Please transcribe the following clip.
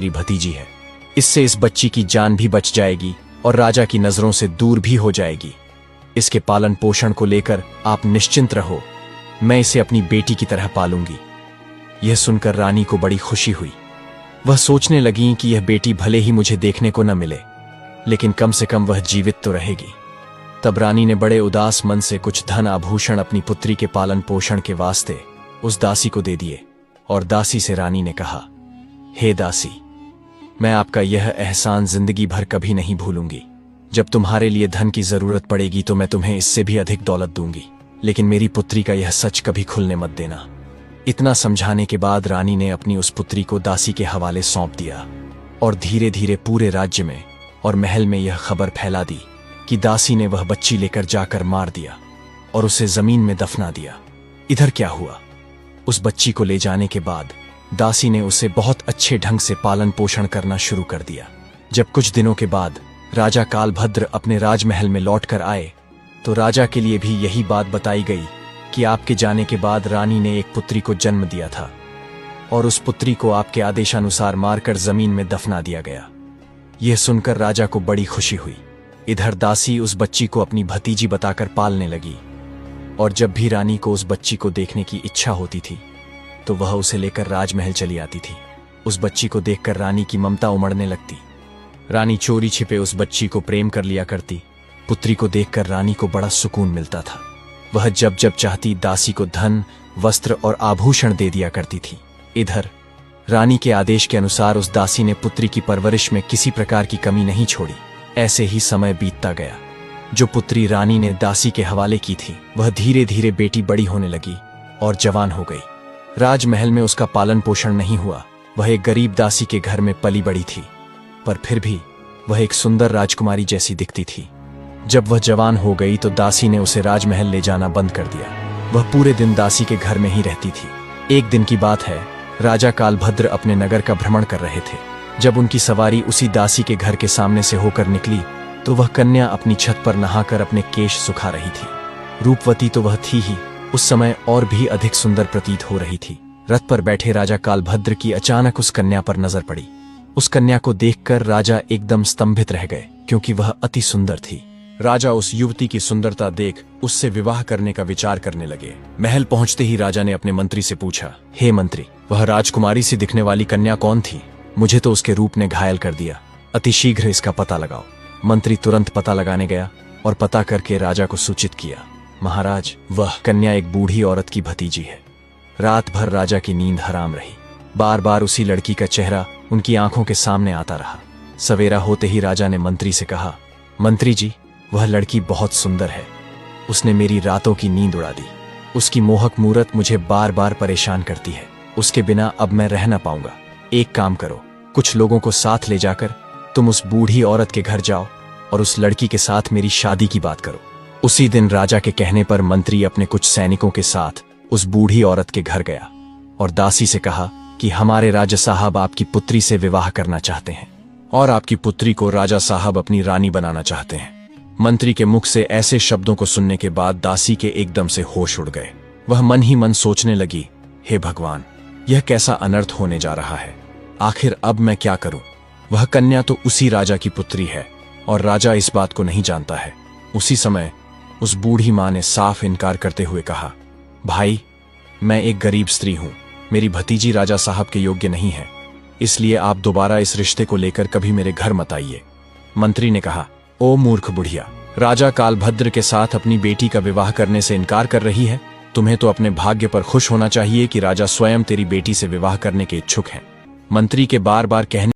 मेरी भतीजी है। इससे इस बच्ची की जान भी बच जाएगी और राजा की नजरों से दूर भी हो जाएगी। इसके पालन पोषण को लेकर आप निश्चिंत रहो, मैं इसे अपनी बेटी की तरह पालूंगी। यह सुनकर रानी को बड़ी खुशी हुई। वह सोचने लगी कि यह बेटी भले ही मुझे देखने को न मिले, लेकिन कम से कम वह जीवित तो रहेगी। तब रानी ने बड़े उदास मन से कुछ धन आभूषण अपनी पुत्री के पालन पोषण के वास्ते उस दासी को दे दिए और दासी से रानी ने कहा, हे दासी, मैं आपका यह एहसान जिंदगी भर कभी नहीं भूलूंगी। जब तुम्हारे लिए धन की जरूरत पड़ेगी तो मैं तुम्हें इससे भी अधिक दौलत दूंगी, लेकिन मेरी पुत्री का यह सच कभी खुलने मत देना। इतना समझाने के बाद रानी ने अपनी उस पुत्री को दासी के हवाले सौंप दिया और धीरे धीरे पूरे राज्य में और महल में यह खबर फैला दी कि दासी ने वह बच्ची लेकर जाकर मार दिया और उसे जमीन में दफना दिया। इधर क्या हुआ, उस बच्ची को ले जाने के बाद दासी ने उसे बहुत अच्छे ढंग से पालन पोषण करना शुरू कर दिया। जब कुछ दिनों के बाद राजा कालभद्र अपने राजमहल में लौटकर आए तो राजा के लिए भी यही बात बताई गई कि आपके जाने के बाद रानी ने एक पुत्री को जन्म दिया था और उस पुत्री को आपके आदेशानुसार मारकर जमीन में दफना दिया गया। यह सुनकर राजा को बड़ी खुशी हुई। इधर दासी उस बच्ची को अपनी भतीजी बताकर पालने लगी और जब भी रानी को उस बच्ची को देखने की इच्छा होती थी तो वह उसे लेकर राजमहल चली आती थी। उस बच्ची को देखकर रानी की ममता उमड़ने लगती। रानी चोरी छिपे उस बच्ची को प्रेम कर लिया करती। पुत्री को देखकर रानी को बड़ा सुकून मिलता था। वह जब जब चाहती दासी को धन, वस्त्र और आभूषण दे दिया करती थी। इधर रानी के आदेश के अनुसार उस दासी ने पुत्री की परवरिश में किसी प्रकार की कमी नहीं छोड़ी। ऐसे ही समय बीतता गया। जो पुत्री रानी ने दासी के हवाले की थी वह धीरे धीरे बेटी बड़ी होने लगी और जवान हो गई। राजमहल में उसका पालन पोषण नहीं हुआ। वह एक गरीब दासी के घर में पली बड़ी थी, पर फिर भी वह एक सुंदर राजकुमारी जैसी दिखती थी। जब वह जवान हो गई तो दासी ने उसे राजमहल ले जाना बंद कर दिया। वह पूरे दिन दासी के घर में ही रहती थी। एक दिन की बात है, राजा कालभद्र अपने नगर का भ्रमण कर रहे थे। जब उनकी सवारी उसी दासी के घर के सामने से होकर निकली तो वह कन्या अपनी छत पर नहाकर अपने केश सुखा रही थी। रूपवती तो वह थी ही, उस समय और भी अधिक सुंदर प्रतीत हो रही थी। रथ पर बैठे राजा कालभद्र की अचानक उस कन्या पर नजर पड़ी। उस कन्या को देखकर राजा एकदम स्तंभित रह गए, क्योंकि वह अति सुंदर थी। राजा उस युवती की सुंदरता देख उससे विवाह करने का विचार करने लगे। महल पहुंचते ही राजा ने अपने मंत्री से पूछा, हे मंत्री, वह राजकुमारी सी दिखने वाली कन्या कौन थी? मुझे तो उसके रूप ने घायल कर दिया। अतिशीघ्र इसका पता लगाओ। मंत्री तुरंत पता लगाने गया और पता करके राजा को सूचित किया, महाराज, वह कन्या एक बूढ़ी औरत की भतीजी है। रात भर राजा की नींद हराम रही। बार बार उसी लड़की का चेहरा उनकी आंखों के सामने आता रहा। सवेरा होते ही राजा ने मंत्री से कहा, मंत्री जी, वह लड़की बहुत सुंदर है। उसने मेरी रातों की नींद उड़ा दी। उसकी मोहक मूरत मुझे बार बार परेशान करती है। उसके बिना अब मैं रह ना पाऊंगा। एक काम करो, कुछ लोगों को साथ ले जाकर तुम उस बूढ़ी औरत के घर जाओ और उस लड़की के साथ मेरी शादी की बात करो। उसी दिन राजा के कहने पर मंत्री अपने कुछ सैनिकों के साथ उस बूढ़ी औरत के घर गया और दासी से कहा कि हमारे राजा साहब आपकी पुत्री से विवाह करना चाहते हैं और आपकी पुत्री को राजा साहब अपनी रानी बनाना चाहते हैं। मंत्री के मुख से ऐसे शब्दों को सुनने के बाद दासी के एकदम से होश उड़ गए। वह मन ही मन सोचने लगी, हे भगवान, यह कैसा अनर्थ होने जा रहा है। आखिर अब मैं क्या करूं? वह कन्या तो उसी राजा की पुत्री है और राजा इस बात को नहीं जानता है। उसी समय उस बूढ़ी मां ने साफ इनकार करते हुए कहा, भाई, मैं एक गरीब स्त्री हूं। मेरी भतीजी राजा साहब के योग्य नहीं है, इसलिए आप दोबारा इस रिश्ते को लेकर कभी मेरे घर मत आइए। मंत्री ने कहा, ओ मूर्ख बुढ़िया, राजा कालभद्र के साथ अपनी बेटी का विवाह करने से इनकार कर रही है। तुम्हें तो अपने भाग्य पर खुश होना चाहिए कि राजा स्वयं तेरी बेटी से विवाह करने के इच्छुक हैं। मंत्री के बार बार कहने